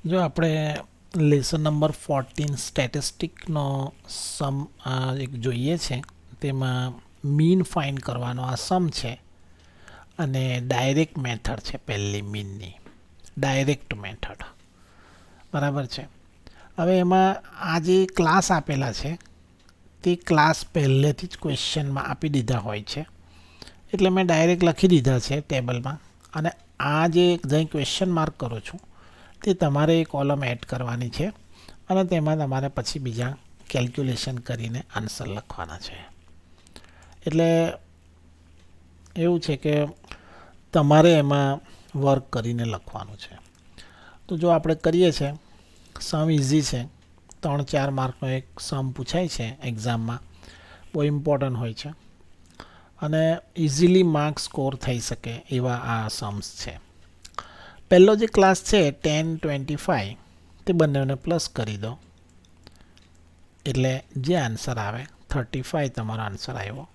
જો આપણે lesson number 14 સ્ટેટિસ્ટિકનો સમ એક જોઈએ છે, તેમાં મીન ફાઇન્ડ કરવાનો આ સમ છે અને ડાયરેક્ટ મેથડ છે. પહેલી મીનની ડાયરેક્ટ મેથડ બરાબર છે. હવે એમાં આ જે ક્લાસ આપેલા છે તે ક્લાસ પહેલેથી જ ક્વેશ્ચનમાં આપી દીધા હોય છે, એટલે મેં ડાયરેક્ટ લખી દીધા છે ટેબલમાં. અને આ જે જ્યાં ક્વેશ્ચન માર્ક કરું છું તે તમારે એક કોલમ એડ કરવાની છે અને તેમાં તમારે પછી બીજા કેલ્ક્યુલેશન કરીને આન્સર લખવાના છે. એટલે એવું છે કે તમારે એમાં વર્ક કરીને લખવાનું છે. તો જો આપણે કરીએ છીએ, સમ ઇઝી છે. 3-4 માર્કનો એક સમ પૂછાય છે એક્ઝામમાં, બહુ ઇમ્પોર્ટન્ટ હોય છે અને ઇઝીલી માર્ક સ્કોર થઈ શકે એવા આ સમ્સ છે. પહેલો જે ક્લાસ છે 10-25 તે બંનેને પ્લસ કરી દો એટલે જે આન્સર આવે 35 તમારો આન્સર આવ્યો.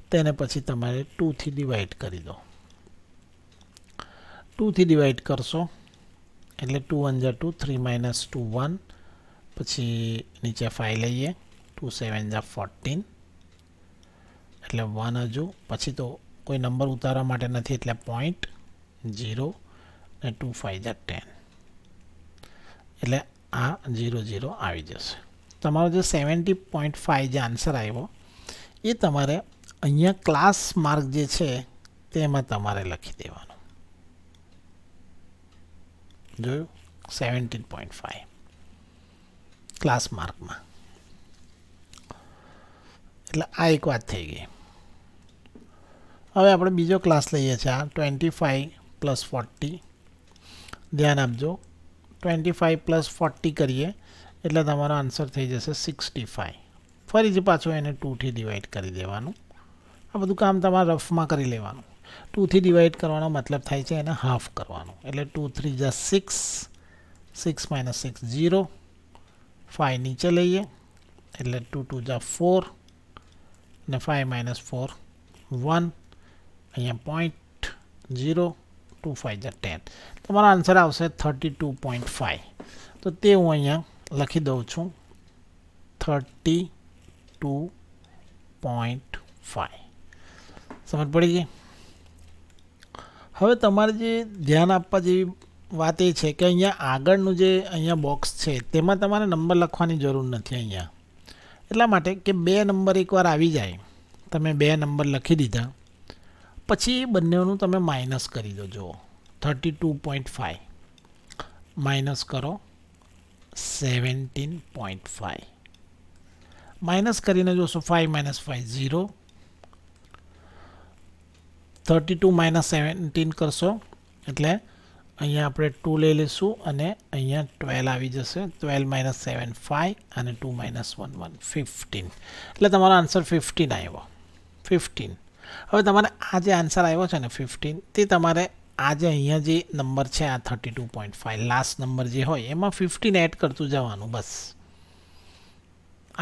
તેને પછી તમારે 2થી ડિવાઈડ કરી દો. 2થી ડિવાઈડ કરશો એટલે 2 1 2 3 - 2 1, પછી નીચે 5 લઈએ, 2 7 14 એટલે 1 હજુ, પછી તો કોઈ નંબર ઉતારવા માટે નથી એટલે 0.0 અને 2 5 10 એટલે આ 0 0 આવી જશે. તમારો જે 70.5 જે આન્સર આવ્યો એ તમારે અહીંયા ક્લાસ માર્ક જે છે તેમાં તમારે લખી દેવાનું. જોયું? 17.5 ક્લાસ માર્કમાં. એટલે આ એક વાત થઈ ગઈ. હવે આપણે બીજો ક્લાસ લઈએ છીએ, આ 25 + 40. ધ્યાન આપજો, 25 + 40 કરીએ એટલે તમારો આન્સર થઈ જશે 65. ફરીથી પાછું એને 2થી ડિવાઈડ કરી દેવાનું. આ બધું કામ તમારે રફમાં કરી લેવાનું. 2થી ડિવાઈડ કરવાનો મતલબ થાય છે એને હાફ કરવાનું. એટલે 2 3 6, 6 - 6 0, 5 નીચે લઈએ એટલે 2 2 4 અને 5 - 4 1, અહીંયા 0.0, 2 5 10. તમારો આન્સર આવશે 32.5. તો તે હું અહીંયા લખી દઉં છું 32.5. સમજ પડી ગઈ? હવે તમારે જે ધ્યાન આપવા જેવી વાત એ છે કે અહીંયા આગળનું જે અહીંયા બોક્સ છે તેમાં તમારે નંબર લખવાની જરૂર નથી અહીંયા. એટલા માટે કે 2 નંબર એકવાર આવી જાય, તમે 2 નંબર લખી દીધા પછી બંનેનું તમે માઇનસ કરી દો. જુઓ 32.5 માઇનસ કરો 17.5, માઇનસ કરીને જોશો 5 - 5 0, 32 - 17 કરશો એટલે અહીંયા આપણે 2 લઈ લઈશું અને અહીંયા 12 આવી જશે. 12 - 7 5 અને 2 - 1 1 15. એટલે તમારો આન્સર 15 આવ્યો. 15. હવે તમારે આ જે આન્સર આવ્યો છે ને 15, તે તમારે આ જે અહીંયા જે નંબર છે આ 32.5 લાસ્ટ નંબર જે હોય એમાં 15 એડ કરતું જવાનું. બસ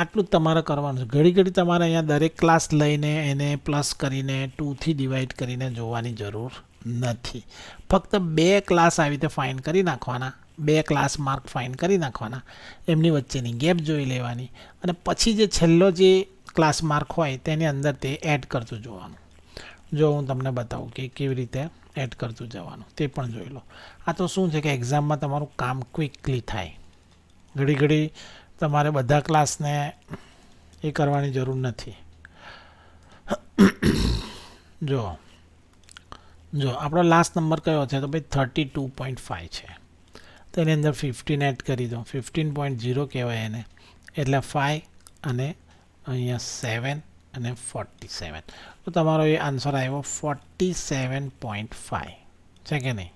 આટલું જ તમારે કરવાનું છે. ઘડી ઘડી તમારે અહીંયા દરેક ક્લાસ લઈને એને પ્લસ કરીને 2થી ડિવાઈડ કરીને જોવાની જરૂર નથી. ફક્ત 2 ક્લાસ આવી રીતે ફાઇન કરી નાખવાના, 2 ક્લાસ માર્ક ફાઇન કરી નાખવાના, એમની વચ્ચેની ગેપ જોઈ લેવાની અને પછી જે છેલ્લો જે ક્લાસ માર્ક હોય તેની અંદર તે એડ કરતું જોવાનું. જો હું તમને બતાવું કે કેવી રીતે એડ કરતું જવાનું તે પણ જોઈ લો. આ તો શું છે કે એક્ઝામમાં તમારું કામ ક્વિકલી થાય. ઘડી ઘડી તમારે બધા ક્લાસને એ કરવાની જરૂર નથી. જો આપણો લાસ્ટ નંબર કયો છે તો ભાઈ 32.5 છે. તેની અંદર 15 એડ કરી દો. 15.0 કહેવાય એને, એટલે 5 અને અહીંયા 7 અને 47. તો તમારો એ આન્સર આવ્યો 47.5 છે કે નહીં?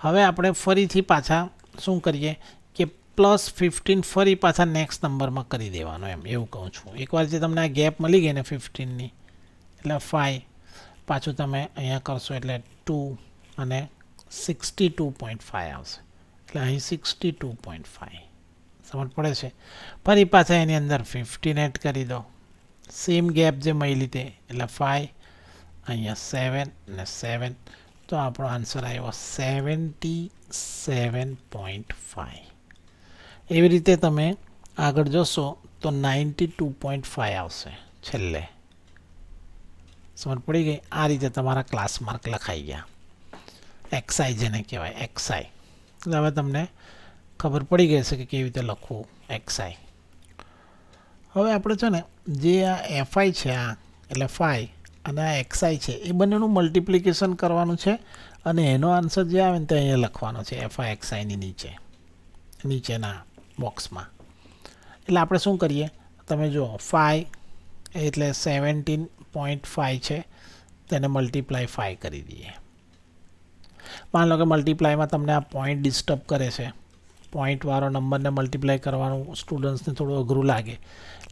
હવે આપણે ફરીથી પાછા શું કરીએ કે +15 ફરી પાછા નેક્સ્ટ નંબરમાં કરી દેવાનો, એમ એવું કહું છું. એકવાર જે તમને આ ગેપ મળી ગઈ ને 15ની એટલે 5, પાછું તમે અહીંયા કરશો એટલે 2 અને 62.5 આવશે. એટલે અહીં 62.5. સમજ પડે છે? ફરી પાછા એની અંદર 15 એડ કરી દો, સેમ ગેપ જે મળી તે એટલે 5, અહીંયા 7 અને 7, તો આપણો આન્સર આવ્યો 77.5. એવી રીતે તમે આગળ જોશો તો 92.5 આવશે છેલ્લે. સમજ પડી ગઈ? આ રીતે તમારા ક્લાસ માર્ક લખાઈ ગયા. એક્સઆઈ જેને કહેવાય એક્સઆઈ. એટલે હવે તમને ખબર પડી ગઈ છે કે કેવી રીતે લખવું એક્સઆઈ. હવે આપણે છે ને જે આ એફઆઈ છે આ એટલે ફાઈ અને આ એક્સઆઈ છે એ બંનેનું મલ્ટિપ્લિકેશન કરવાનું છે અને એનો આન્સર જે આવે ને તે અહીંયા લખવાનો છે એફઆઈ એક્સઆઈની નીચેના બોક્સમાં. એટલે આપણે શું કરીએ તમે જુઓ 5 એટલે 17.5 છે તેને મલ્ટીપ્લાય 5 કરી દઈએ. માન લો કે મલ્ટીપ્લાયમાં તમને આ પોઈન્ટ ડિસ્ટર્બ કરે છે, પોઈન્ટવાળો નંબરને મલ્ટીપ્લાય કરવાનું સ્ટુડન્ટ્સને થોડું અઘરું લાગે.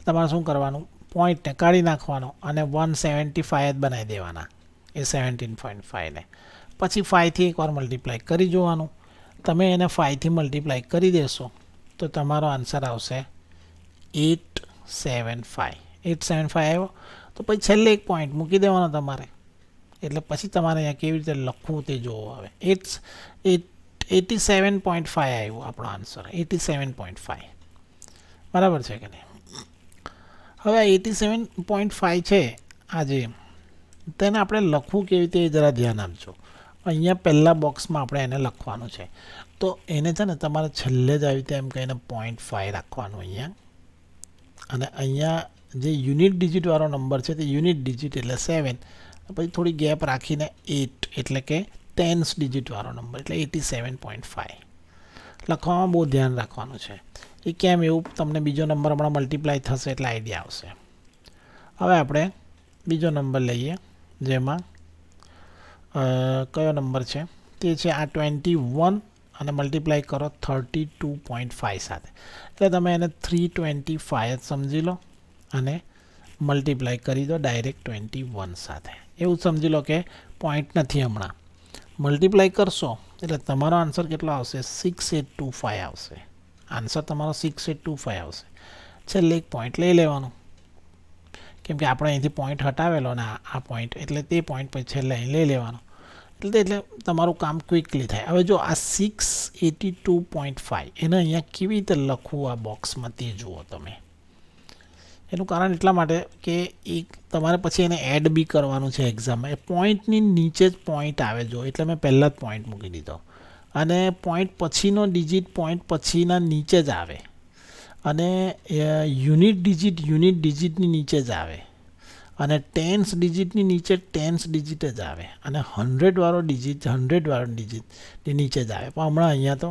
તમારે શું કરવાનું પોઈન્ટને કાઢી નાખવાનો અને 175 જ બનાવી દેવાના એ 17.5 ને. પછી 5થી એકવાર મલ્ટીપ્લાય કરી જોવાનું. તમે એને 5થી મલ્ટીપ્લાય કરી દેશો તો તમારો આન્સર આવશે 875. 875 આવ્યો તો પછી છેલ્લે એક પોઈન્ટ મૂકી દેવાનો તમારે. એટલે પછી તમારે અહીંયા કેવી રીતે લખવું તે જોવો. હવે 87.5 આવ્યું આપણો આન્સર 87.5. બરાબર છે કે નહીં? હવે 87.5 છે આજે તેને આપણે લખવું કેવી રીતે એ જરા ધ્યાન આપજો. અહીંયા પહેલા બોક્સમાં આપણે એને લખવાનું છે તો એને છે ને તમારે છેલ્લે જ આવી રીતે એમ કહીને 0.5 રાખવાનું અહીંયા. અને અહીંયા જે યુનિટ ડિજિટવાળો નંબર છે તે યુનિટ ડિજિટ એટલે 7, પછી થોડી ગેપ રાખીને 8 એટલે કે ટેન્સ ડિજિટવાળો નંબર એટલે 87.5 લખવામાં બહુ ધ્યાન રાખવાનું છે. એ કેમ એવું તમને બીજો નંબર હમણાં મલ્ટીપ્લાય થશે એટલે આઈડિયા આવશે. હવે આપણે બીજો નંબર લઈએ જેમાં કયો નંબર છે તે છે આ 21 અને મલ્ટીપ્લાય કરો 32.5 સાથે. એટલે તમે એને 325 જ સમજી લો અને મલ્ટીપ્લાય કરી દો ડાયરેક્ટ 21 સાથે. એવું સમજી લો કે પોઈન્ટ નથી હમણાં. મલ્ટીપ્લાય કરશો એટલે તમારો આન્સર કેટલો આવશે 6825 આવશે. આન્સર તમારો 6825 આવશે. છેલ્લે એક પોઈન્ટ લઈ લેવાનો કેમ કે આપણે અહીંથી પોઈન્ટ હટાવેલો ને આ પોઈન્ટ એટલે તે પોઈન્ટ પછી છેલ્લે અહીં લઈ લેવાનો એટલે તમારું કામ ક્વિકલી થાય. હવે જો આ 682.5 એને અહીંયા કેવી રીતે લખવું આ બોક્સમાં તે જુઓ તમે. એનું કારણ એટલા માટે કે એક તમારે પછી એને એડ બી કરવાનું છે એક્ઝામમાં. એ પોઈન્ટની નીચે જ પોઈન્ટ આવે જો એટલે મેં પહેલાં જ પોઈન્ટ મૂકી દીધો અને પોઈન્ટ પછીનો ડિજિટ પોઈન્ટ પછીના નીચે જ આવે અને યુનિટ ડિજિટની નીચે જ આવે અને ટેન્સ ડિજિટની નીચે ટેન્સ ડિજિટ જ આવે અને 100વાળો ડિજિટની નીચે જ આવે. પણ હમણાં અહીંયા તો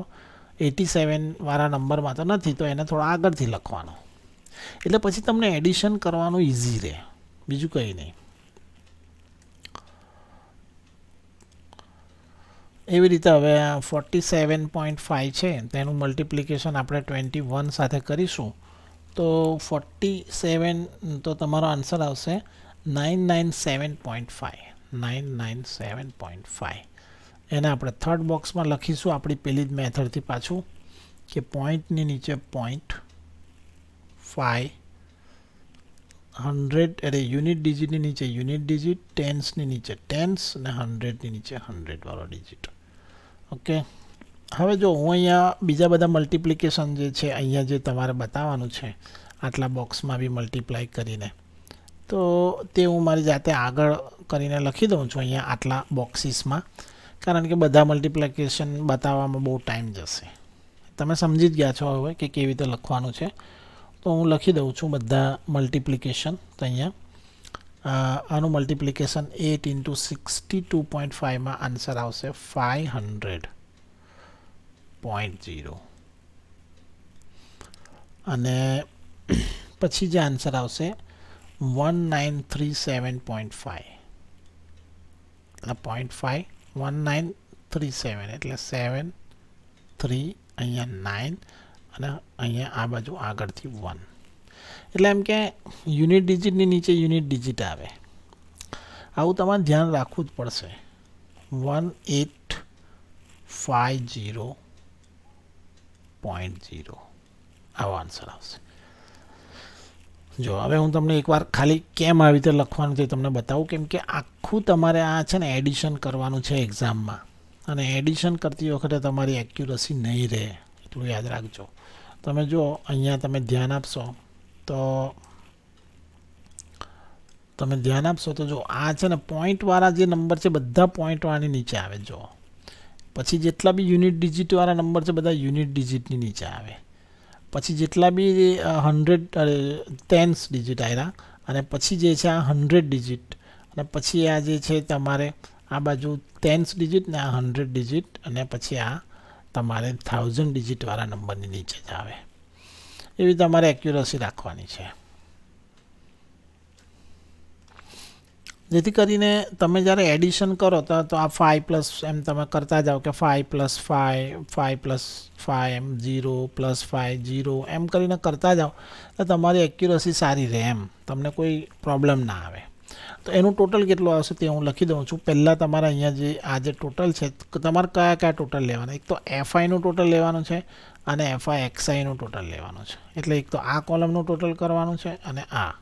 87 વાળા નંબરમાં તો નથી તો એને થોડા આગળથી લખવાનો. એટલે પછી તમને એડિશન કરવાનું ઇઝી રહે, બીજું કંઈ નહીં. એવી રીતે હવે 47.5 છે તેનું મલ્ટિપ્લિકેશન આપણે 21 સાથે કરીશું તો 47 તો તમારો આન્સર આવશે 997.5. 997.5 એને આપણે થર્ડ બોક્સમાં લખીશું આપણી પેલી જ મેથડથી પાછું કે પોઈન્ટની નીચે પોઈન્ટ 5 100 એટલે યુનિટ ડિજિટની નીચે યુનિટ ડિજિટ, ટેન્સની નીચે ટેન્સ અને 100ની નીચે 100 વાળો ડિજિટ. ઓકે. હવે જો હું અહીંયા બીજા બધા મલ્ટિપ્લિકેશન જે છે અહીંયા જે તમારે બતાવવાનું છે આટલા બોક્સમાં બી મલ્ટીપ્લાય કરીને તો તે હું મારી જાતે આગળ કરીને લખી દઉં છું અહીંયા આટલા બોક્સીસમાં કારણ કે બધા મલ્ટિપ્લિકેશન બતાવવામાં બહુ ટાઈમ જશે. તમે સમજી જ ગયા છો હવે કે કેવી રીતે લખવાનું છે તો હું લખી દઉં છું બધા મલ્ટિપ્લિકેશન. તો અહીંયા આનું મલ્ટિપ્લિકેશન 8 × 62.5 માં આન્સર આવશે 500.0 અને પછી જે આન્સર આવશે 1937.5 એટલે 0.5 1937 એટલે 7 3 અહીંયા 9 અને અહીંયા આ બાજુ આગળથી 1 એટલે એમ કે યુનિટ ડિજિટની નીચે યુનિટ ડિજિટ આવે. આવું તમારે ધ્યાન રાખવું જ પડશે. 1850.0 આવો આન્સર આવશે. જો હવે હું તમને એકવાર ખાલી કેમ આવી રીતે લખવાનું તે તમને બતાવું, કેમ કે આખું તમારે આ છે ને એડિશન કરવાનું છે એક્ઝામમાં, અને એડિશન કરતી વખતે તમારી એક્યુરસી નહીં રહે, એટલું યાદ રાખજો. તમે જો અહીંયા તમે ધ્યાન આપશો તો જો આ છે ને પોઈન્ટવાળા જે નંબર છે બધા પોઈન્ટવાળાની નીચે આવે. જો પછી જેટલા બી યુનિટ ડિજિટવાળા નંબર છે બધા યુનિટ ડિજિટની નીચે આવે. પછી જેટલા બી 10 ડિજિટ આવ્યા, અને પછી જે છે આ 100 ડિજિટ, અને પછી આ જે છે તમારે આ બાજુ 10 ડિજિટ ને આ 100 ડિજિટ, અને પછી આ તમારે 1000 ડિજિટવાળા નંબરની નીચે જ આવે. એવી તમારે એક્યુરસી રાખવાની છે, જેથી કરીને તમે જ્યારે એડિશન કરો તો આ 5 પ્લસ એમ તમે કરતા જાઓ કે 5 પ્લસ 5 5 પ્લસ 5 એમ 0 પ્લસ 5 0 એમ કરીને કરતા જાઓ તો તમારી એક્યુરસી સારી રહે, એમ તમને કોઈ પ્રોબ્લેમ ના આવે. તો એનું ટોટલ કેટલું આવશે તે હું લખી દઉં છું. પહેલાં તમારે અહીંયા જે આ જે ટોટલ છે તમારે કયા કયા ટોટલ લેવાના, એક તો એફઆઈનું ટોટલ લેવાનું છે અને એફઆઈ એક્સઆઈનું ટોટલ લેવાનું છે. એટલે એક તો આ કોલમનું ટોટલ કરવાનું છે અને આ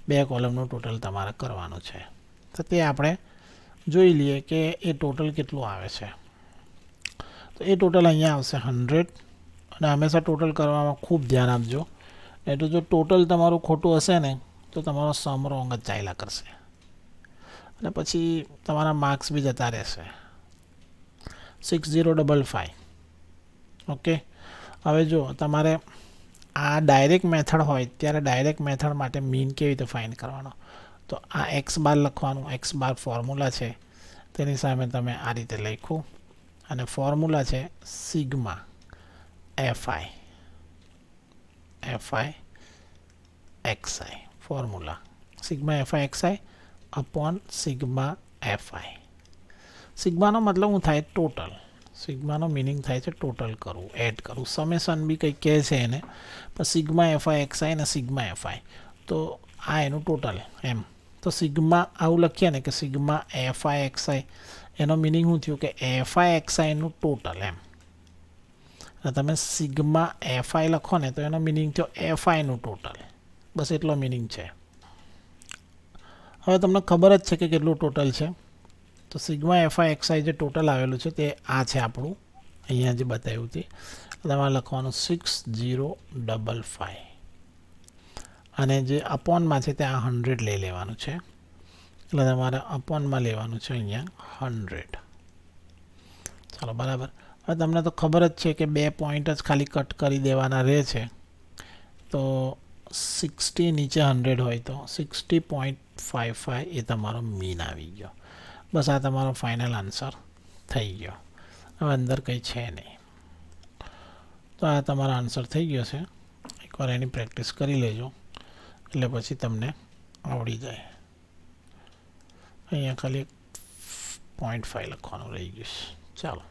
2 કોલમનું ટોટલ તમારે કરવાનું છે. તો તે આપણે જોઈ લઈએ કે એ ટોટલ કેટલું આવે છે. તો એ ટોટલ અહીંયા આવશે 100, અને હંમેશા ટોટલ કરવામાં ખૂબ ધ્યાન આપજો, એટલે જો ટોટલ તમારું ખોટું હશે ને તો તમારો સમ રોંગ જ ચાલ્યા કરશે, અને પછી તમારા માર્ક્સ બી જતા રહેશે. 6055. ઓકે, હવે જો તમારે આ ડાયરેક્ટ મેથડ હોય ત્યારે ડાયરેક્ટ મેથડ માટે મીન કેવી રીતે ફાઇન્ડ કરવાનો, તો આ એક્સ બાર લખવાનું. એક્સ બાર ફોર્મ્યુલા છે, તેની સામે તમે આ રીતે લખ્યું, અને ફોર્મ્યુલા છે sigma f i x i. Formula sigma f i x i upon sigma f i. સિગ્માનો મતલબ શું થાય? ટોટલ. સિગ્માનો મિનિંગ થાય છે ટોટલ કરવું, એડ કરવું. સમેશન બી કંઈક કહે છે એને, પણ સિગ્મા એફઆઈ એક્સઆઈ અને સિગ્મા એફઆઈ, તો આ એનું ટોટલ એમ. તો સિગ્મા આવું લખીએ ને કે સિગ્મા એફઆઈ એક્સઆઈ, એનો મિનિંગ શું થયું કે એફઆઈ એક્સઆઈનું ટોટલ એમ. અને તમે સિગ્મા એફઆઈ લખો ને તો એનો મિનિંગ થયો એફઆઈનું ટોટલ. બસ એટલો મિનિંગ છે. હવે તમને ખબર જ છે કે કેટલું ટોટલ છે. તો સિગ્મા એફઆઈ એક્સઆઈ જે ટોટલ આવેલું છે તે આ છે આપણું, અહીંયા જે બતાવ્યું તે તમારે લખવાનું 6055, અને જે અપોનમાં છે તે આ 100 લઈ લેવાનું છે. એટલે તમારે અપોનમાં લેવાનું છે અહીંયા 100. ચાલો બરાબર. હવે તમને તો ખબર જ છે કે 2 પોઈન્ટ જ ખાલી કટ કરી દેવાના રહે છે. તો 60 નીચે 100 હોય તો 60.55 એ તમારો મીન આવી ગયો. બસ આ તમારો ફાઇનલ આન્સર થઈ ગયો. હવે અંદર કંઈ છે નહીં. તો આ તમારો આન્સર થઈ ગયો છે. એકવાર એની પ્રેક્ટિસ કરી લેજો, એટલે પછી તમને આવડી જાય. અહીંયા ખાલી 0.5 લખવાનું રહી ગયું છે. ચાલો.